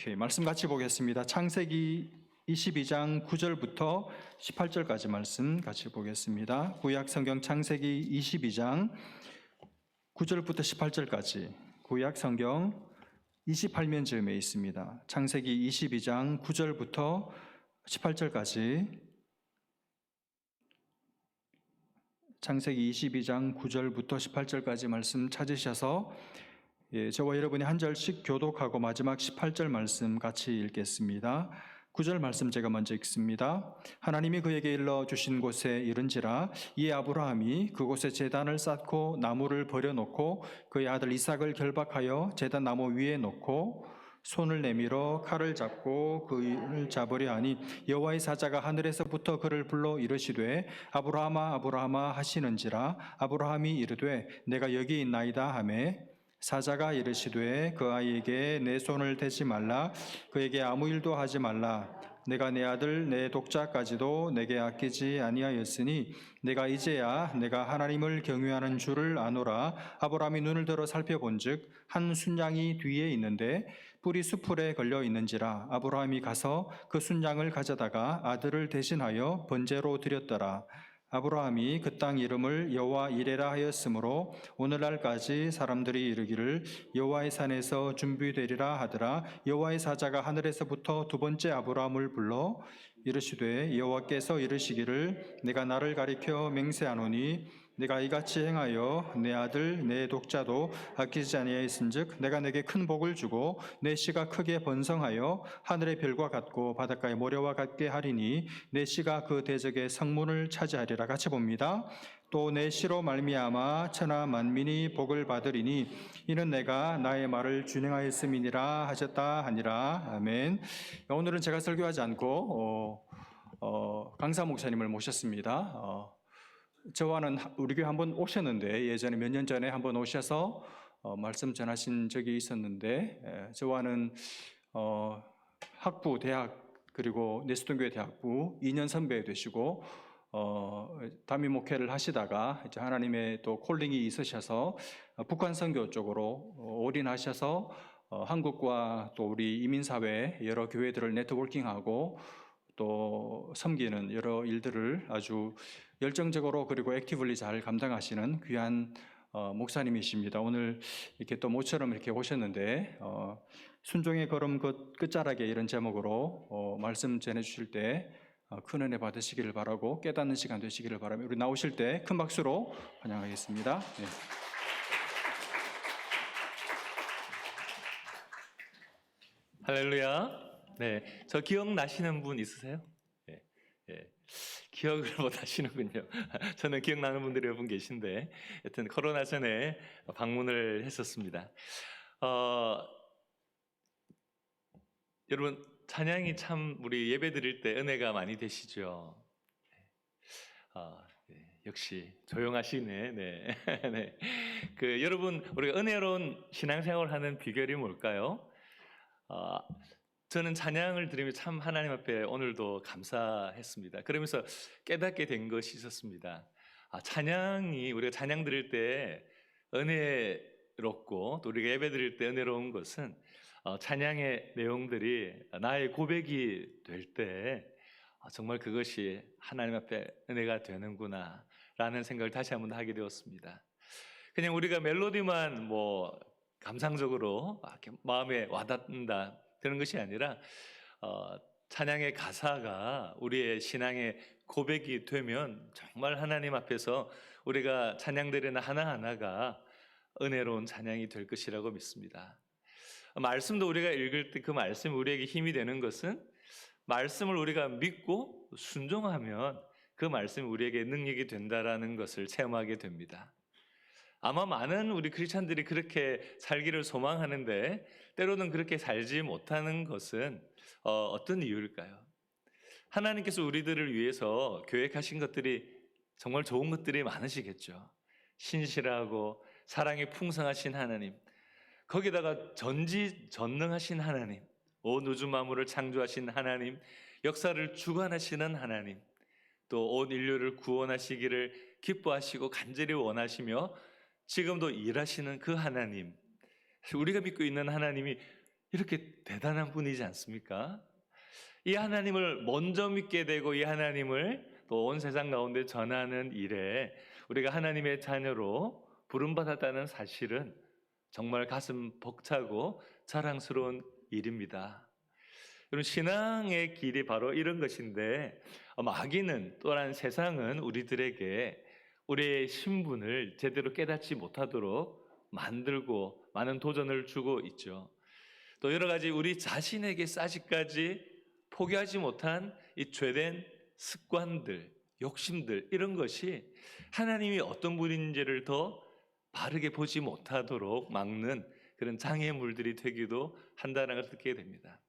말씀 같이 보겠습니다. 창세기 22장 9절부터 18절까지 말씀 같이 보겠습니다. 구약 성경 창세기 22장 9절부터 18절까지 구약 성경 28면쯤에 있습니다. 창세기 22장 9절부터 18절까지 창세기 22장 9절부터 18절까지 말씀 찾으셔서 저와 여러분이 한 절씩 교독하고 마지막 18절 말씀 같이 읽겠습니다. 9절 말씀 제가 먼저 읽습니다. 하나님이 그에게 일러 주신 곳에 이른지라 이에 아브라함이 그곳에 제단을 쌓고 나무를 버려놓고 그의 아들 이삭을 결박하여 제단 나무 위에 놓고 손을 내밀어 칼을 잡고 그를 잡으려 하니 여호와의 사자가 하늘에서부터 그를 불러 이르시되 아브라함아 아브라함아 하시는지라 아브라함이 이르되 내가 여기 있나이다 하매 사자가 이르시되 그 아이에게 내 손을 대지 말라 그에게 아무 일도 하지 말라 내가 내 아들 내 독자까지도 내게 아끼지 아니하였으니 내가 이제야 내가 하나님을 경외하는 줄을 아노라. 아브라함이 눈을 들어 살펴본즉 한 순양이 뒤에 있는데 뿔이 수풀에 걸려 있는지라 아브라함이 가서 그 순양을 가져다가 아들을 대신하여 번제로 드렸더라. 아브라함이 그 땅 이름을 여호와 이레라 하였으므로 오늘날까지 사람들이 이르기를 여호와의 산에서 준비되리라 하더라. 여호와의 사자가 하늘에서부터 두 번째 아브라함을 불러 이르시되 여호와께서 이르시기를 내가 나를 가리켜 맹세하노니 내가 이같이 행하여 내 아들 내 독자도 아끼지 아니하였은즉 내가 내게 큰 복을 주고 내 씨가 크게 번성하여 하늘의 별과 같고 바닷가의 모래와 같게 하리니 내 씨가 그 대적의 성문을 차지하리라. 같이 봅니다. 또 내 씨로 말미암아 천하 만민이 복을 받으리니 이는 내가 나의 말을 준행하였음이니라 하셨다 하니라. 아멘. 오늘은 제가 설교하지 않고 강사 목사님을 모셨습니다. 저와는 우리 교회 한번 오셨는데 예전에 몇 년 전에 한번 오셔서 말씀 전하신 적이 있었는데 저와는 학부 대학 그리고 내수동교회 대학부 2년 선배 되시고 담임 목회를 하시다가 이제 하나님의 또 콜링이 있으셔서 북한 선교 쪽으로 올인하셔서 한국과 또 우리 이민사회 여러 교회들을 네트워킹하고 또 섬기는 여러 일들을 아주 열정적으로 그리고 액티블리 잘 감당하시는 귀한 목사님이십니다. 오늘 이렇게 또 모처럼 이렇게 오셨는데 순종의 걸음 끝자락에 이런 제목으로 말씀 전해주실 때 큰 은혜 받으시기를 바라고 깨닫는 시간 되시기를 바라며 우리 나오실 때 큰 박수로 환영하겠습니다. 네. 할렐루야. 네, 저 기억나시는 분 있으세요? 네, 네. 기억을 못 하시는군요. 저는 기억나는 분들이 몇 분 계신데 여튼 코로나 전에 방문을 했었습니다. 여러분 찬양이 참 우리 예배 드릴 때 은혜가 많이 되시죠. 네, 역시 조용하시네. 네. 네. 여러분 우리가 은혜로운 신앙생활하는 비결이 뭘까요? 저는 찬양을 들으며 참 하나님 앞에 오늘도 감사했습니다. 그러면서 깨닫게 된 것이 있었습니다. 찬양이 우리가 찬양 드릴 때 은혜롭고 또 우리가 예배 드릴 때 은혜로운 것은 찬양의 내용들이 나의 고백이 될 때 정말 그것이 하나님 앞에 은혜가 되는구나 라는 생각을 다시 한번 하게 되었습니다. 그냥 우리가 멜로디만 뭐 감상적으로 이렇게 마음에 와닿는다 그런 것이 아니라 찬양의 가사가 우리의 신앙의 고백이 되면 정말 하나님 앞에서 우리가 찬양드리는 하나하나가 은혜로운 찬양이 될 것이라고 믿습니다. 말씀도 우리가 읽을 때 그 말씀이 우리에게 힘이 되는 것은 말씀을 우리가 믿고 순종하면 그 말씀이 우리에게 능력이 된다라는 것을 체험하게 됩니다. 아마 많은 우리 크리스찬들이 그렇게 살기를 소망하는데 때로는 그렇게 살지 못하는 것은 어떤 이유일까요? 하나님께서 우리들을 위해서 계획하신 것들이 정말 좋은 것들이 많으시겠죠. 신실하고 사랑이 풍성하신 하나님, 거기다가 전지전능하신 하나님, 온 우주 만물을 창조하신 하나님, 역사를 주관하시는 하나님, 또 온 인류를 구원하시기를 기뻐하시고 간절히 원하시며 지금도 일하시는 그 하나님, 우리가 믿고 있는 하나님이 이렇게 대단한 분이지 않습니까? 이 하나님을 먼저 믿게 되고 이 하나님을 또 온 세상 가운데 전하는 일에 우리가 하나님의 자녀로 부름받았다는 사실은 정말 가슴 벅차고 자랑스러운 일입니다. 여러분, 신앙의 길이 바로 이런 것인데 마귀는 또한 세상은 우리들에게 우리의 신분을 제대로 깨닫지 못하도록 만들고 많은 도전을 주고 있죠. 또 여러 가지 우리 자신에게 아직까지 포기하지 못한 이 죄된 습관들, 욕심들, 이런 것이 하나님이 어떤 분인지를 더 바르게 보지 못하도록 막는 그런 장애물들이 되기도 한다는 걸 듣게 됩니다.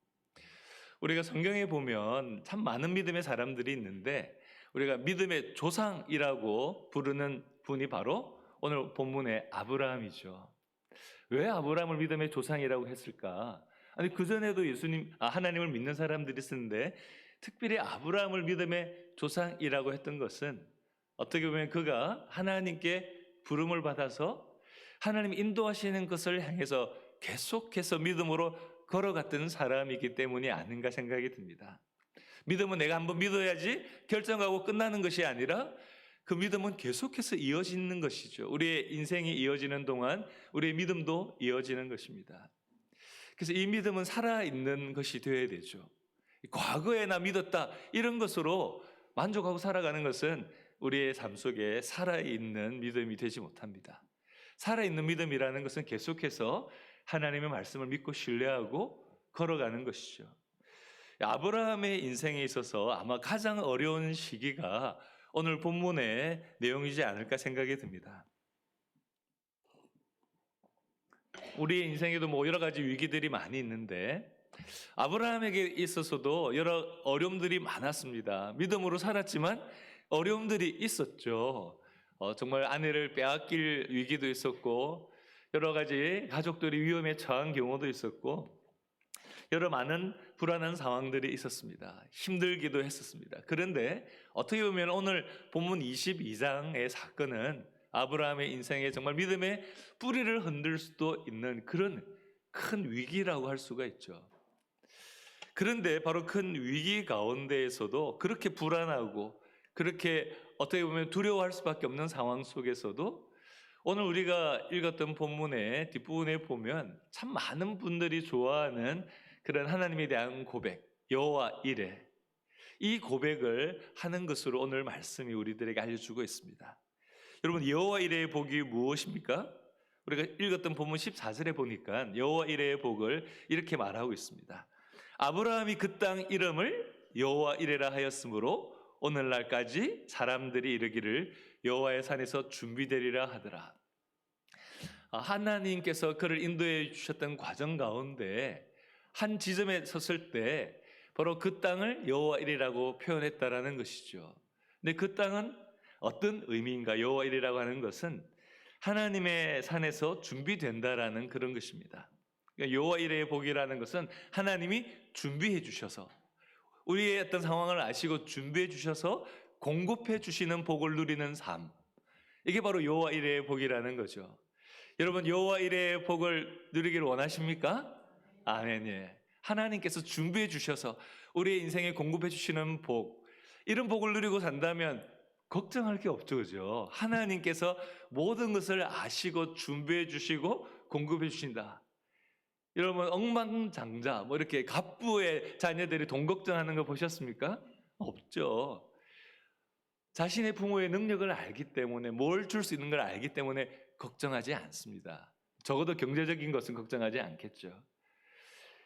우리가 성경에 보면 참 많은 믿음의 사람들이 있는데 우리가 믿음의 조상이라고 부르는 분이 바로 오늘 본문의 아브라함이죠. 왜 아브라함을 믿음의 조상이라고 했을까? 아니, 그전에도 하나님을 믿는 사람들이 있었는데 특별히 아브라함을 믿음의 조상이라고 했던 것은 어떻게 보면 그가 하나님께 부름을 받아서 하나님 인도하시는 것을 향해서 계속해서 믿음으로 걸어갔던 사람이기 때문이 아닌가 생각이 듭니다. 믿음은 내가 한번 믿어야지 결정하고 끝나는 것이 아니라 그 믿음은 계속해서 이어지는 것이죠. 우리의 인생이 이어지는 동안 우리의 믿음도 이어지는 것입니다. 그래서 이 믿음은 살아있는 것이 되어야 되죠. 과거에 나 믿었다 이런 것으로 만족하고 살아가는 것은 우리의 삶 속에 살아있는 믿음이 되지 못합니다. 살아있는 믿음이라는 것은 계속해서 하나님의 말씀을 믿고 신뢰하고 걸어가는 것이죠. 아브라함의 인생에 있어서 아마 가장 어려운 시기가 오늘 본문의 내용이지 않을까 생각이 듭니다. 우리의 인생에도 여러 가지 위기들이 많이 있는데 아브라함에게 있어서도 여러 어려움들이 많았습니다. 믿음으로 살았지만 어려움들이 있었죠. 정말 아내를 빼앗길 위기도 있었고 여러 가지 가족들이 위험에 처한 경우도 있었고 여러 많은 불안한 상황들이 있었습니다. 힘들기도 했었습니다. 그런데 어떻게 보면 오늘 본문 22장의 사건은 아브라함의 인생에 정말 믿음의 뿌리를 흔들 수도 있는 그런 큰 위기라고 할 수가 있죠. 그런데 바로 큰 위기 가운데에서도 그렇게 불안하고 그렇게 어떻게 보면 두려워할 수밖에 없는 상황 속에서도 오늘 우리가 읽었던 본문의 뒷부분에 보면 참 많은 분들이 좋아하는 그런 하나님에 대한 고백, 여호와 이레, 이 고백을 하는 것으로 오늘 말씀이 우리들에게 알려주고 있습니다. 여러분, 여호와 이레의 복이 무엇입니까? 우리가 읽었던 본문 14절에 보니까 여호와 이레의 복을 이렇게 말하고 있습니다. 아브라함이 그 땅 이름을 여호와 이레라 하였으므로 오늘날까지 사람들이 이르기를 여호와의 산에서 준비되리라 하더라. 하나님께서 그를 인도해 주셨던 과정 가운데 한 지점에 섰을 때 바로 그 땅을 여호와 이레라고 표현했다라는 것이죠. 근데 그 땅은 어떤 의미인가? 여호와 이레라고 하는 것은 하나님의 산에서 준비된다라는 그런 것입니다. 그러니까 여호와 이레의 복이라는 것은 하나님이 준비해 주셔서 우리의 어떤 상황을 아시고 준비해 주셔서 공급해 주시는 복을 누리는 삶, 이게 바로 여호와 이레의 복이라는 거죠. 여러분, 여호와 이레의 복을 누리기를 원하십니까? 아멘. 예. 하나님께서 준비해 주셔서 우리의 인생에 공급해 주시는 복, 이런 복을 누리고 산다면 걱정할 게 없죠, 그죠? 하나님께서 모든 것을 아시고 준비해 주시고 공급해 주신다. 여러분, 억만장자 이렇게 갑부의 자녀들이 돈 걱정하는 거 보셨습니까? 없죠. 자신의 부모의 능력을 알기 때문에, 뭘 줄 수 있는 걸 알기 때문에 걱정하지 않습니다. 적어도 경제적인 것은 걱정하지 않겠죠.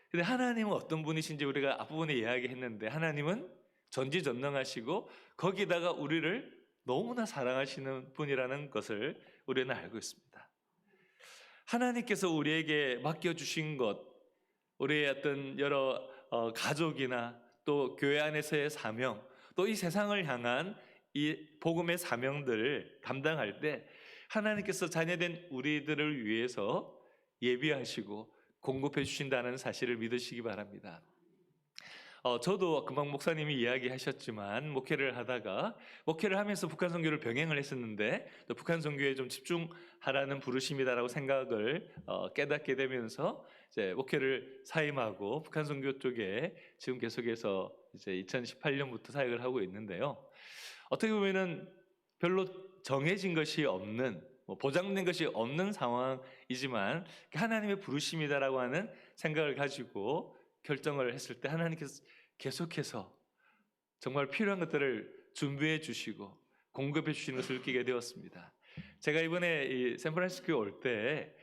근데 하나님은 어떤 분이신지 우리가 앞부분에 이야기했는데, 하나님은 전지전능하시고 거기다가 우리를 너무나 사랑하시는 분이라는 것을 우리는 알고 있습니다. 하나님께서 우리에게 맡겨주신 것, 우리의 어떤 여러 가족이나 또 교회 안에서의 사명, 또 이 세상을 향한 이 복음의 사명들을 감당할 때 하나님께서 자녀된 우리들을 위해서 예비하시고 공급해 주신다는 사실을 믿으시기 바랍니다. 저도 금방 목사님이 이야기하셨지만 목회를 하다가 목회를 하면서 북한 선교를 병행을 했었는데 또 북한 선교에 좀 집중하라는 부르심이다라고 생각을 깨닫게 되면서 이제 목회를 사임하고 북한 선교 쪽에 지금 계속해서 이제 2018년부터 사역을 하고 있는데요. 어떻게 보면은 별로 정해진 것이 없는 보장된 것이 없는 상황이지만 하나님의 부르심이다라고 하는 생각을 가지고 결정을 했을 때 하나님께서 계속해서 정말 필요한 것들을 준비해 주시고 공급해 주시는 것을 느끼게 되었습니다. 제가 이번에 이 샌프란시스코에 올 때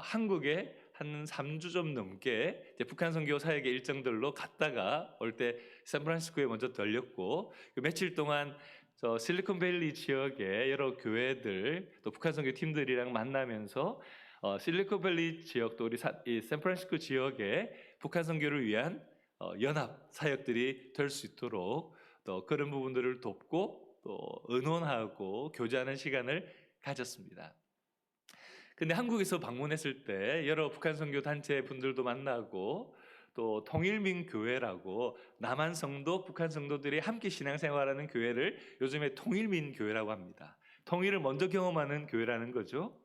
한국에 한 3주 좀 넘게 이제 북한 선교 사역의 일정들로 갔다가 올 때 샌프란시스코에 먼저 들렸고 그 며칠 동안 저 실리콘밸리 지역의 여러 교회들 또 북한 선교 팀들이랑 만나면서 실리콘밸리 지역 또 우리 이 샌프란시스코 지역에 북한 선교를 위한 연합 사역들이 될 수 있도록 또 그런 부분들을 돕고 또 의논하고 교제하는 시간을 가졌습니다. 근데 한국에서 방문했을 때 여러 북한 선교 단체 분들도 만나고 또 통일민 교회라고 남한 성도, 북한 성도들이 함께 신앙생활하는 교회를 요즘에 통일민 교회라고 합니다. 통일을 먼저 경험하는 교회라는 거죠.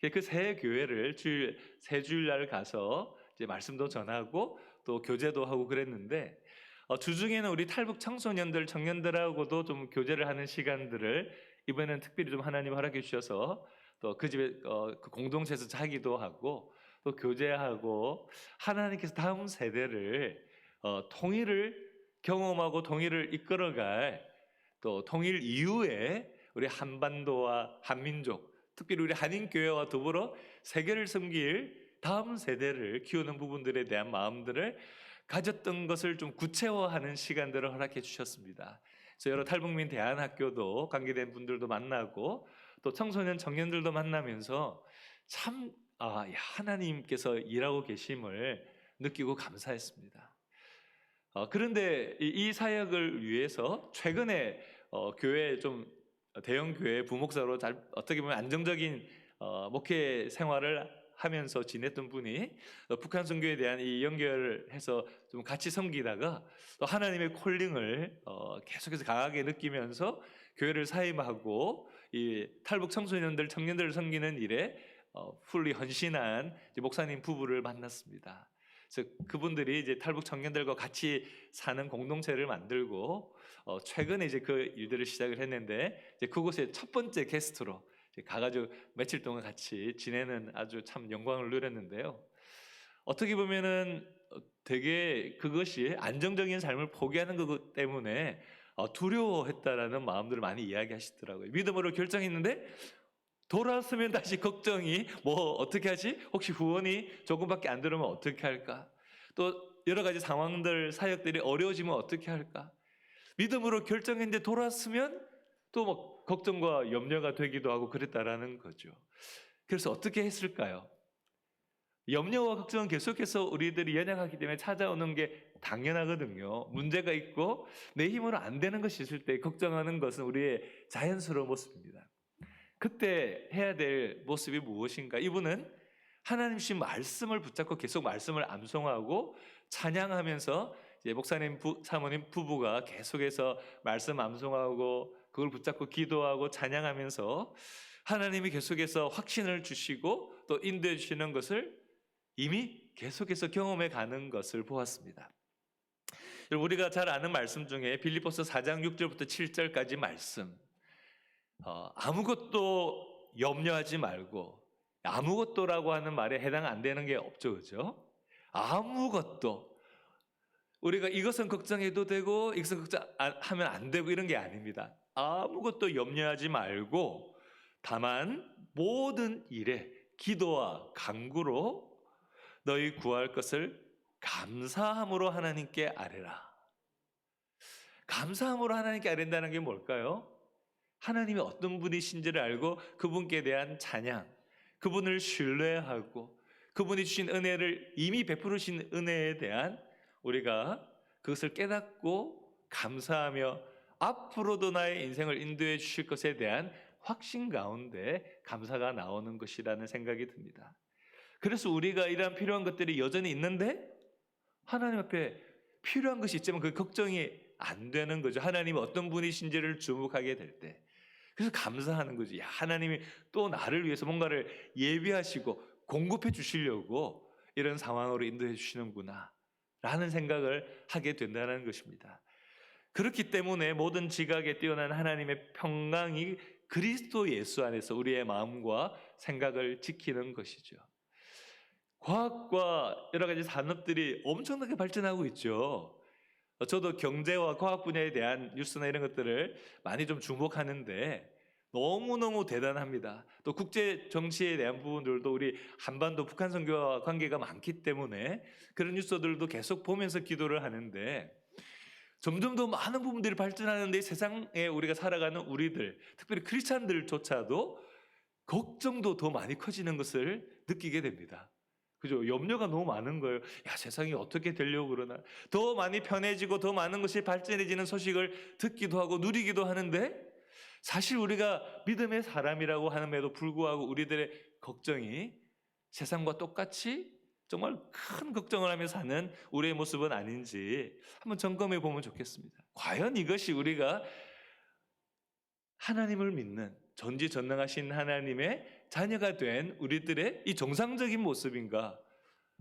그 세 교회를 세 주일날 가서 이제 말씀도 전하고 또 교제도 하고 그랬는데 주중에는 우리 탈북 청소년들, 청년들하고도 좀 교제를 하는 시간들을 이번에는 특별히 좀 하나님 허락해 주셔서 또 그 집에 그 공동체에서 자기도 하고 또 교제하고 하나님께서 다음 세대를 통일을 경험하고 통일을 이끌어갈 또 통일 이후에 우리 한반도와 한민족 특별히 우리 한인교회와 더불어 세계를 섬길 다음 세대를 키우는 부분들에 대한 마음들을 가졌던 것을 좀 구체화하는 시간들을 허락해 주셨습니다. 그래서 여러 탈북민 대안학교도 관계된 분들도 만나고 또 청소년 청년들도 만나면서 참 하나님께서 일하고 계심을 느끼고 감사했습니다. 그런데 이 사역을 위해서 최근에 교회 좀 대형 교회 부목사로 어떻게 보면 안정적인 목회 생활을 하면서 지냈던 분이 북한 선교에 대한 이 연결을 해서 좀 같이 섬기다가 또 하나님의 콜링을 계속해서 강하게 느끼면서 교회를 사임하고 이 탈북 청소년들 청년들을 섬기는 일에 풀리 헌신한 목사님 부부를 만났습니다. 그래서 그분들이 이제 탈북 청년들과 같이 사는 공동체를 만들고 최근에 이제 그 일들을 시작을 했는데 이제 그곳에 첫 번째 게스트로 가가지고 며칠 동안 같이 지내는 아주 참 영광을 누렸는데요. 어떻게 보면은 되게 그것이 안정적인 삶을 포기하는 것 때문에 두려워했다라는 마음들을 많이 이야기하시더라고요. 믿음으로 결정했는데 돌아왔으면 다시 걱정이 어떻게 하지? 혹시 후원이 조금밖에 안 들으면 어떻게 할까? 또 여러 가지 상황들 사역들이 어려워지면 어떻게 할까? 믿음으로 결정했는데 돌아왔으면 또 걱정과 염려가 되기도 하고 그랬다라는 거죠. 그래서 어떻게 했을까요? 염려와 걱정은 계속해서 우리들이 연약하기 때문에 찾아오는 게 당연하거든요. 문제가 있고 내 힘으로 안 되는 것이 있을 때 걱정하는 것은 우리의 자연스러운 모습입니다. 그때 해야 될 모습이 무엇인가? 이분은 하나님 주신 말씀을 붙잡고 계속 말씀을 암송하고 찬양하면서 이제 목사님 사모님 부부가 계속해서 말씀 암송하고 그걸 붙잡고 기도하고 찬양하면서 하나님이 계속해서 확신을 주시고 또 인도해 주시는 것을 이미 계속해서 경험해 가는 것을 보았습니다. 우리가 잘 아는 말씀 중에 빌립보서 4장 6절부터 7절까지 말씀, 아무것도 염려하지 말고, 아무것도라고 하는 말에 해당 안 되는 게 없죠, 그죠? 아무것도. 우리가 이것은 걱정해도 되고 이것은 걱정하면 안 되고 이런 게 아닙니다. 아무것도 염려하지 말고 다만 모든 일에 기도와 간구로 너희 구할 것을 감사함으로 하나님께 아뢰라. 감사함으로 하나님께 아뢰는다는 게 뭘까요? 하나님이 어떤 분이신지를 알고 그분께 대한 찬양, 그분을 신뢰하고 그분이 주신 은혜를 이미 베푸르신 은혜에 대한 우리가 그것을 깨닫고 감사하며 앞으로도 나의 인생을 인도해 주실 것에 대한 확신 가운데 감사가 나오는 것이라는 생각이 듭니다. 그래서 우리가 이러한 필요한 것들이 여전히 있는데 하나님 앞에 필요한 것이 있지만 그 걱정이 안 되는 거죠. 하나님이 어떤 분이신지를 주목하게 될 때. 그래서 감사하는 거죠. 야, 하나님이 또 나를 위해서 뭔가를 예비하시고 공급해 주시려고 이런 상황으로 인도해 주시는구나 라는 생각을 하게 된다는 것입니다. 그렇기 때문에 모든 지각에 뛰어난 하나님의 평강이 그리스도 예수 안에서 우리의 마음과 생각을 지키는 것이죠. 과학과 여러 가지 산업들이 엄청나게 발전하고 있죠. 저도 경제와 과학 분야에 대한 뉴스나 이런 것들을 많이 좀 주목하는데 너무너무 대단합니다. 또 국제 정치에 대한 부분들도 우리 한반도 북한 선교와 관계가 많기 때문에 그런 뉴스들도 계속 보면서 기도를 하는데 점점 더 많은 부분들이 발전하는데 세상에 우리가 살아가는 우리들, 특별히 크리스찬들조차도 걱정도 더 많이 커지는 것을 느끼게 됩니다. 그죠? 염려가 너무 많은 거예요. 야, 세상이 어떻게 되려고 그러나. 더 많이 편해지고 더 많은 것이 발전해지는 소식을 듣기도 하고 누리기도 하는데 사실 우리가 믿음의 사람이라고 함에도 불구하고 우리들의 걱정이 세상과 똑같이 정말 큰 걱정을 하며 사는 우리의 모습은 아닌지 한번 점검해 보면 좋겠습니다. 과연 이것이 우리가 하나님을 믿는 전지전능하신 하나님의 자녀가 된 우리들의 이 정상적인 모습인가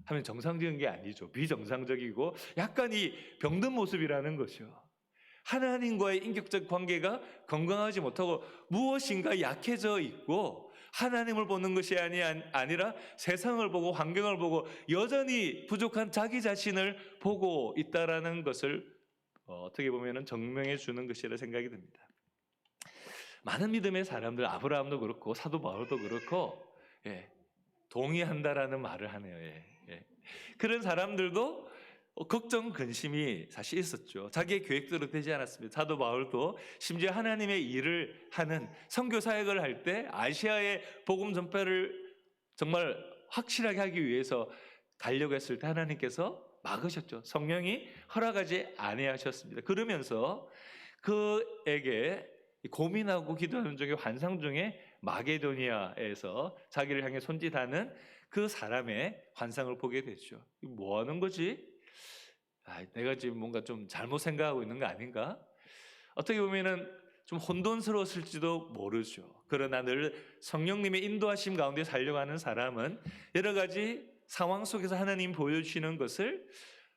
하면 정상적인 게 아니죠. 비정상적이고 약간 이 병든 모습이라는 것이요. 하나님과의 인격적 관계가 건강하지 못하고 무엇인가 약해져 있고 하나님을 보는 것이 아니라 세상을 보고 환경을 보고 여전히 부족한 자기 자신을 보고 있다라는 것을 어떻게 보면 증명해 주는 것이라 생각이 듭니다. 많은 믿음의 사람들, 아브라함도 그렇고 사도 바울도 그렇고 동의한다라는 말을 하네요. 그런 사람들도 걱정, 근심이 사실 있었죠. 자기의 계획대로 되지 않았습니다. 사도 바울도 심지어 하나님의 일을 하는 선교 사역을 할 때 아시아의 복음 전파를 정말 확실하게 하기 위해서 가려고 했을 때 하나님께서 막으셨죠. 성령이 허락하지 아니하셨습니다. 그러면서 그에게 고민하고 기도하는 중에 환상 중에 마게도니아에서 자기를 향해 손짓하는 그 사람의 환상을 보게 되죠. 뭐 하는 거지? 내가 지금 뭔가 좀 잘못 생각하고 있는 거 아닌가? 어떻게 보면은 좀 혼돈스러웠을지도 모르죠. 그러나 늘 성령님의 인도하심 가운데 살려가는 사람은 여러 가지 상황 속에서 하나님 보여주시는 것을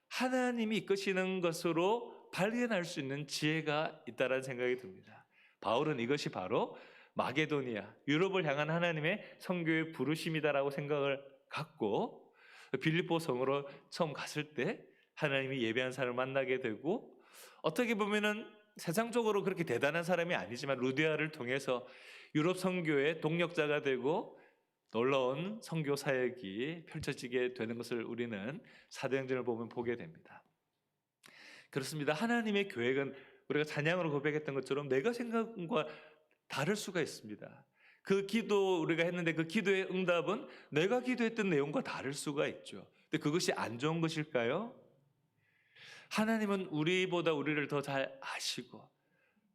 하나님이 이끄시는 것으로 발견할 수 있는 지혜가 있다는 생각이 듭니다. 바울은 이것이 바로 마게도니아, 유럽을 향한 하나님의 선교의 부르심이다라고 생각을 갖고 빌립보 성으로 처음 갔을 때 하나님이 예배한 사람을 만나게 되고 어떻게 보면은 세상적으로 그렇게 대단한 사람이 아니지만 루디아를 통해서 유럽 선교의 동력자가 되고 놀라운 선교 사역이 펼쳐지게 되는 것을 우리는 사도행전을 보면 보게 됩니다. 그렇습니다. 하나님의 계획은 우리가 찬양으로 고백했던 것처럼 내가 생각과 다를 수가 있습니다. 그 기도 우리가 했는데 그 기도의 응답은 내가 기도했던 내용과 다를 수가 있죠. 근데 그것이 안 좋은 것일까요? 하나님은 우리보다 우리를 더 잘 아시고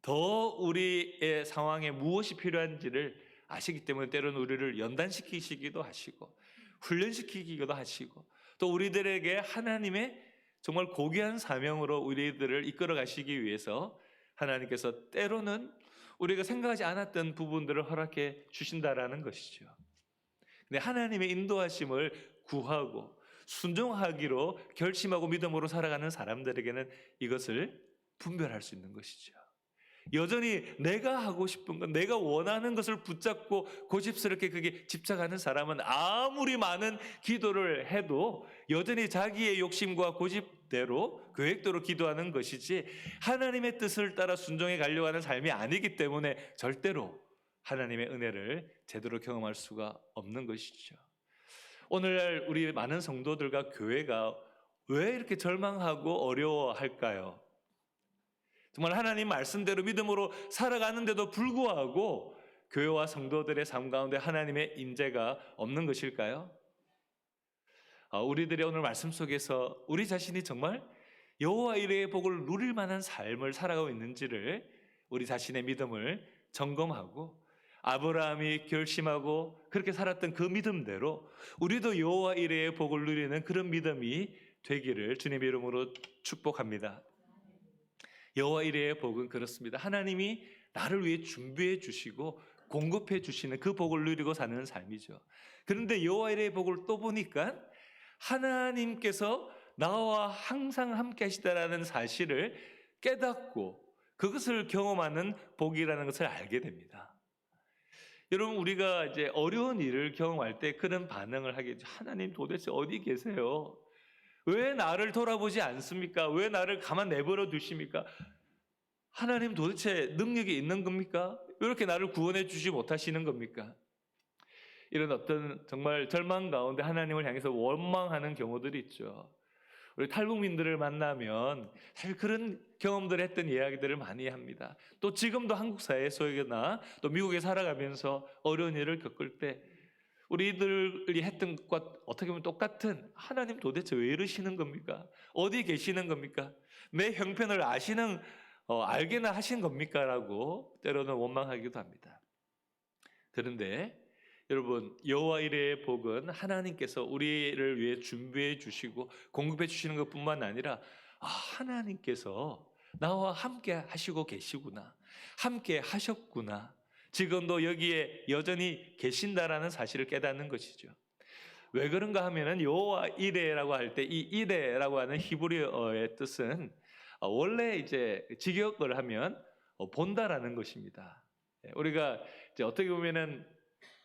더 우리의 상황에 무엇이 필요한지를 아시기 때문에 때로는 우리를 연단시키시기도 하시고 훈련시키기도 하시고 또 우리들에게 하나님의 정말 고귀한 사명으로 우리들을 이끌어 가시기 위해서 하나님께서 때로는 우리가 생각하지 않았던 부분들을 허락해 주신다라는 것이죠. 근데 하나님의 인도하심을 구하고 순종하기로 결심하고 믿음으로 살아가는 사람들에게는 이것을 분별할 수 있는 것이죠. 여전히 내가 하고 싶은 것, 내가 원하는 것을 붙잡고 고집스럽게 그게 집착하는 사람은 아무리 많은 기도를 해도 여전히 자기의 욕심과 고집대로 계획대로 기도하는 것이지 하나님의 뜻을 따라 순종해 가려고 하는 삶이 아니기 때문에 절대로 하나님의 은혜를 제대로 경험할 수가 없는 것이죠. 오늘날 우리 많은 성도들과 교회가 왜 이렇게 절망하고 어려워할까요? 정말 하나님 말씀대로 믿음으로 살아가는데도 불구하고 교회와 성도들의 삶 가운데 하나님의 임재가 없는 것일까요? 우리들의 오늘 말씀 속에서 우리 자신이 정말 여호와 이레의 복을 누릴 만한 삶을 살아가고 있는지를 우리 자신의 믿음을 점검하고 아브라함이 결심하고 그렇게 살았던 그 믿음대로 우리도 여호와 이레의 복을 누리는 그런 믿음이 되기를 주님의 이름으로 축복합니다. 여호와 이레의 복은 그렇습니다. 하나님이 나를 위해 준비해 주시고 공급해 주시는 그 복을 누리고 사는 삶이죠. 그런데 여호와 이레의 복을 또 보니까 하나님께서 나와 항상 함께 하시다라는 사실을 깨닫고 그것을 경험하는 복이라는 것을 알게 됩니다. 여러분, 우리가 이제 어려운 일을 경험할 때 그런 반응을 하겠죠. 하나님 도대체 어디 계세요? 왜 나를 돌아보지 않습니까? 왜 나를 가만 내버려 두십니까? 하나님 도대체 능력이 있는 겁니까? 왜 이렇게 나를 구원해 주지 못하시는 겁니까? 이런 어떤 정말 절망 가운데 하나님을 향해서 원망하는 경우들이 있죠. 우리 탈북민들을 만나면 사실 그런 경험들을 했던 이야기들을 많이 합니다. 또 지금도 한국 사회 속에나 또 미국에 살아가면서 어려운 일을 겪을 때 우리들이 했던 것과 어떻게 보면 똑같은, 하나님 도대체 왜 이러시는 겁니까? 어디 계시는 겁니까? 내 형편을 알게나 하신 겁니까? 라고 때로는 원망하기도 합니다. 그런데 여러분, 여호와 이레의 복은 하나님께서 우리를 위해 준비해 주시고 공급해 주시는 것뿐만 아니라 하나님께서 나와 함께 하시고 계시구나, 함께 하셨구나, 지금도 여기에 여전히 계신다라는 사실을 깨닫는 것이죠. 왜 그런가 하면은 여호와 이레라고 할 때 이 이레라고 하는 히브리어의 뜻은 원래 이제 직역을 하면 본다라는 것입니다. 우리가 이제 어떻게 보면은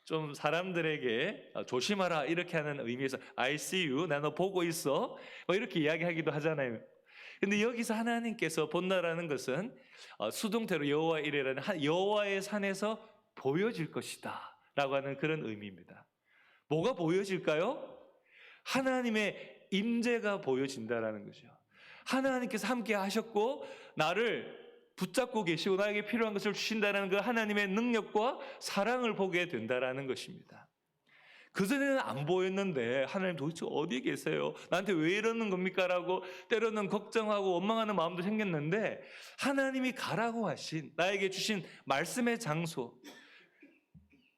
좀 사람들에게 조심하라 이렇게 하는 의미에서 I see you, 나 너 보고 있어, 이렇게 이야기하기도 하잖아요. 근데 여기서 하나님께서 본다라는 것은 수동태로 여호와 이레라는 여호와의 산에서 보여질 것이다 라고 하는 그런 의미입니다. 뭐가 보여질까요? 하나님의 임재가 보여진다라는 거죠. 하나님께서 함께 하셨고 나를 붙잡고 계시고 나에게 필요한 것을 주신다는 그 하나님의 능력과 사랑을 보게 된다라는 것입니다. 그전에는 안 보였는데 하나님 도대체 어디 계세요? 나한테 왜 이러는 겁니까? 라고 때로는 걱정하고 원망하는 마음도 생겼는데 하나님이 가라고 하신, 나에게 주신 말씀의 장소,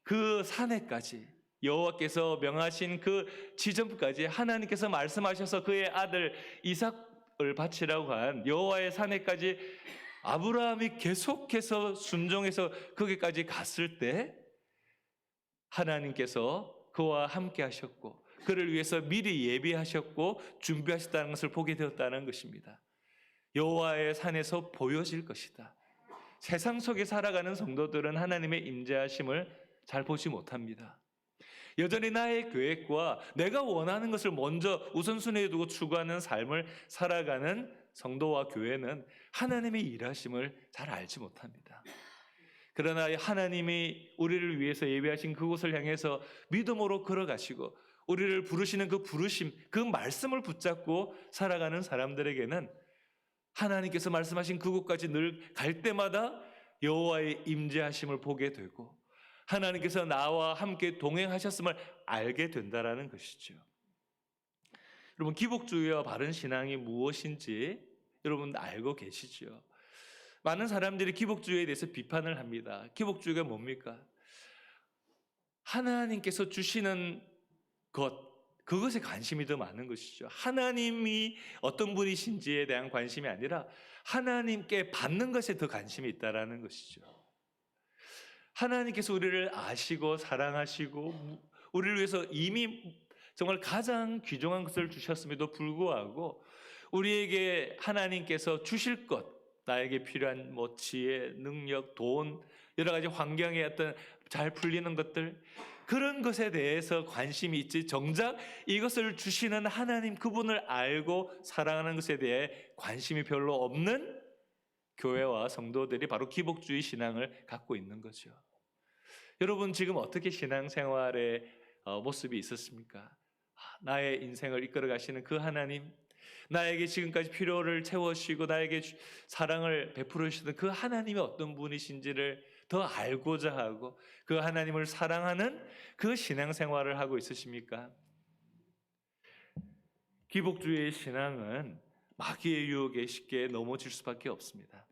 그 산에까지, 여호와께서 명하신 그 지점까지 하나님께서 말씀하셔서 그의 아들 이삭을 바치라고 한 여호와의 산에까지 아브라함이 계속해서 순종해서 거기까지 갔을 때 하나님께서 그와 함께 하셨고 그를 위해서 미리 예비하셨고 준비하셨다는 것을 보게 되었다는 것입니다. 여호와의 산에서 보여질 것이다. 세상 속에 살아가는 성도들은 하나님의 임재하심을 잘 보지 못합니다. 여전히 나의 계획과 내가 원하는 것을 먼저 우선순위에 두고 추구하는 삶을 살아가는 성도와 교회는 하나님의 일하심을 잘 알지 못합니다. 그러나 하나님이 우리를 위해서 예비하신 그곳을 향해서 믿음으로 걸어가시고 우리를 부르시는 그 부르심, 그 말씀을 붙잡고 살아가는 사람들에게는 하나님께서 말씀하신 그곳까지 늘 갈 때마다 여호와의 임재하심을 보게 되고 하나님께서 나와 함께 동행하셨음을 알게 된다라는 것이죠. 여러분, 기복주의와 바른 신앙이 무엇인지 여러분 알고 계시죠? 많은 사람들이 기복주의에 대해서 비판을 합니다. 기복주의가 뭡니까? 하나님께서 주시는 것, 그것에 관심이 더 많은 것이죠. 하나님이 어떤 분이신지에 대한 관심이 아니라 하나님께 받는 것에 더 관심이 있다라는 것이죠. 하나님께서 우리를 아시고 사랑하시고 우리를 위해서 이미 정말 가장 귀중한 것을 주셨음에도 불구하고 우리에게 하나님께서 주실 것, 나에게 필요한 지혜, 능력, 돈, 여러 가지 환경에 어떤 잘 풀리는 것들, 그런 것에 대해서 관심이 있지 정작 이것을 주시는 하나님 그분을 알고 사랑하는 것에 대해 관심이 별로 없는 교회와 성도들이 바로 기복주의 신앙을 갖고 있는 거죠. 여러분, 지금 어떻게 신앙생활의 모습이 있었습니까? 나의 인생을 이끌어 가시는 그 하나님, 나에게 지금까지 필요를 채워주시고 나에게 사랑을 베풀어 주시던 그 하나님이 어떤 분이신지를 더 알고자 하고 그 하나님을 사랑하는 그 신앙생활을 하고 있으십니까? 기복주의의 신앙은 마귀의 유혹에 쉽게 넘어질 수밖에 없습니다.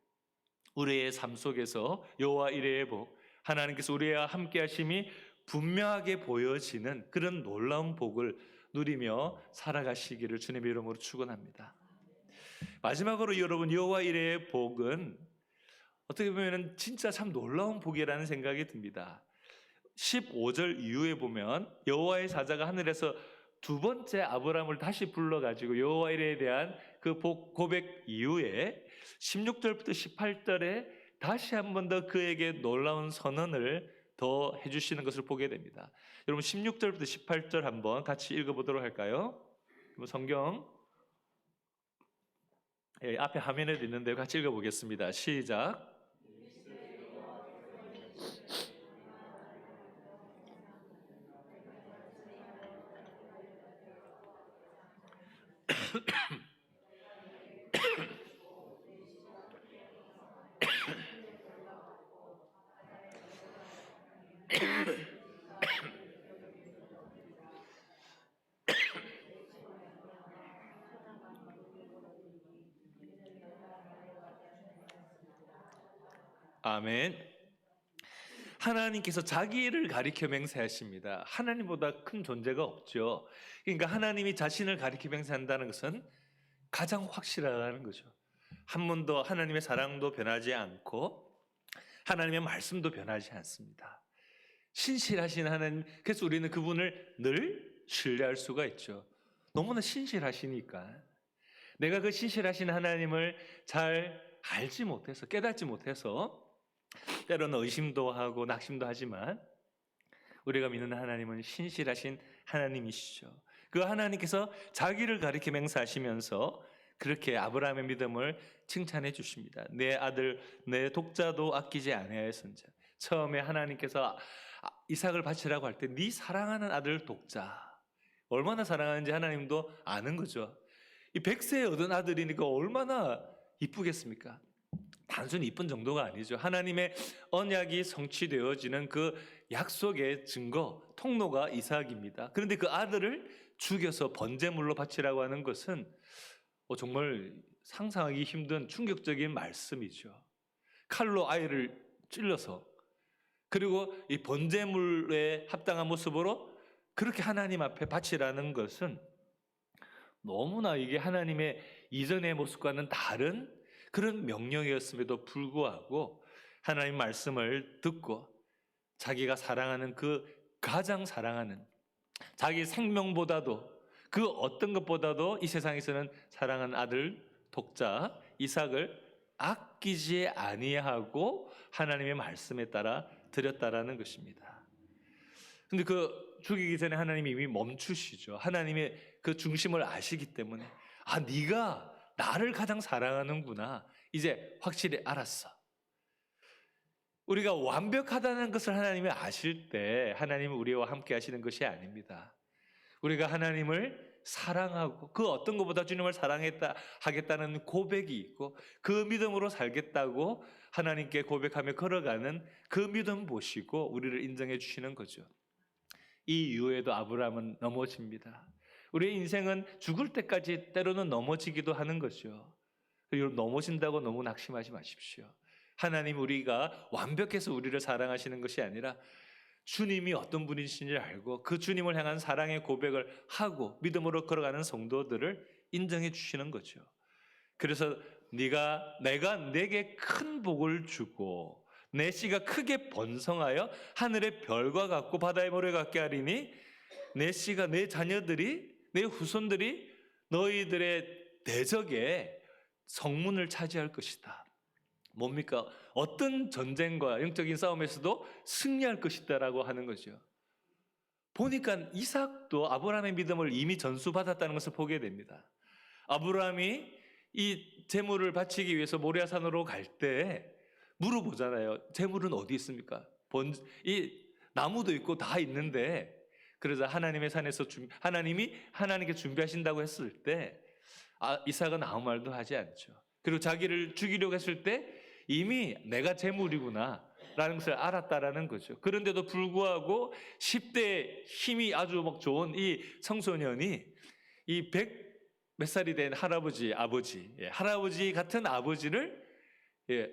우리의 삶 속에서 여호와 이레의 복, 하나님께서 우리와 함께 하심이 분명하게 보여지는 그런 놀라운 복을 누리며 살아가시기를 주님의 이름으로 축원합니다. 마지막으로 여러분, 여호와 이레의 복은 어떻게 보면 진짜 참 놀라운 복이라는 생각이 듭니다. 15절 이후에 보면 여호와의 사자가 하늘에서 두 번째 아브라함을 다시 불러가지고 여호와 이레에 대한 그 복 고백 이후에 16절부터 18절에 다시 한 번 더 그에게 놀라운 선언을 더 해주시는 것을 보게 됩니다. 여러분 16절부터 18절 한번 같이 읽어보도록 할까요? 성경 앞에 화면에도 있는데 같이 읽어보겠습니다. 시작. 아멘. 하나님께서 자기를 가리켜 맹세하십니다. 하나님보다 큰 존재가 없죠. 그러니까 하나님이 자신을 가리켜 맹세한다는 것은 가장 확실하다는 거죠. 한 번도 하나님의 사랑도 변하지 않고 하나님의 말씀도 변하지 않습니다. 신실하신 하나님, 그래서 우리는 그분을 늘 신뢰할 수가 있죠. 너무나 신실하시니까. 내가 그 신실하신 하나님을 잘 알지 못해서, 깨닫지 못해서 때로는 의심도 하고 낙심도 하지만 우리가 믿는 하나님은 신실하신 하나님이시죠. 그 하나님께서 자기를 가리켜 맹세하시면서 그렇게 아브라함의 믿음을 칭찬해 주십니다. 내 아들, 내 독자도 아끼지 아니하였은즉. 처음에 하나님께서 이삭을 바치라고 할 때 네 사랑하는 아들 독자, 얼마나 사랑하는지 하나님도 아는 거죠. 이 100세에 얻은 아들이니까 얼마나 이쁘겠습니까? 단순히 이쁜 정도가 아니죠. 하나님의 언약이 성취되어지는 그 약속의 증거, 통로가 이삭입니다. 그런데 그 아들을 죽여서 번제물로 바치라고 하는 것은 정말 상상하기 힘든 충격적인 말씀이죠. 칼로 아이를 찔러서, 그리고 이 번제물에 합당한 모습으로 그렇게 하나님 앞에 바치라는 것은 너무나 이게 하나님의 이전의 모습과는 다른 그런 명령이었음에도 불구하고 하나님 말씀을 듣고 자기가 사랑하는 그 가장 사랑하는 자기 생명보다도 그 어떤 것보다도 이 세상에서는 사랑하는 아들 독자 이삭을 아끼지 아니하고 하나님의 말씀에 따라 드렸다라는 것입니다. 근데 그 죽이기 전에 하나님이 이미 멈추시죠. 하나님의 그 중심을 아시기 때문에 네가 나를 가장 사랑하는구나. 이제 확실히 알았어. 우리가 완벽하다는 것을 하나님이 아실 때 하나님은 우리와 함께 하시는 것이 아닙니다. 우리가 하나님을 사랑하고 그 어떤 것보다 주님을 하겠다는 고백이 있고 그 믿음으로 살겠다고 하나님께 고백하며 걸어가는 그 믿음 보시고 우리를 인정해 주시는 거죠. 이 이후에도 아브라함은 넘어집니다. 우리의 인생은 죽을 때까지 때로는 넘어지기도 하는 거죠. 여러분, 넘어진다고 너무 낙심하지 마십시오. 하나님 우리가 완벽해서 우리를 사랑하시는 것이 아니라 주님이 어떤 분이신지 알고 그 주님을 향한 사랑의 고백을 하고 믿음으로 걸어가는 성도들을 인정해 주시는 거죠. 그래서 내가 내게 큰 복을 주고 내 씨가 크게 번성하여 하늘의 별과 같고 바다의 모래 같게 하리니 내 씨가 내 자녀들이 내 후손들이 너희들의 대적의 성문을 차지할 것이다. 뭡니까? 어떤 전쟁과 영적인 싸움에서도 승리할 것이다라고 하는 거죠. 보니까 이삭도 아브라함의 믿음을 이미 전수받았다는 것을 보게 됩니다. 아브라함이 이 제물을 바치기 위해서 모리아산으로 갈 때 물어보잖아요. 제물은 어디 있습니까? 이 나무도 있고 다 있는데, 그러자 하나님의 산에서 하나님이 하나님께 준비하신다고 했을 때 이삭은 아무 말도 하지 않죠. 그리고 자기를 죽이려고 했을 때 이미 내가 제물이구나 라는 것을 알았다라는 거죠. 그런데도 불구하고 10대 힘이 아주 막 좋은 이 청소년이 이 100몇 살이 된 아버지 같은 아버지를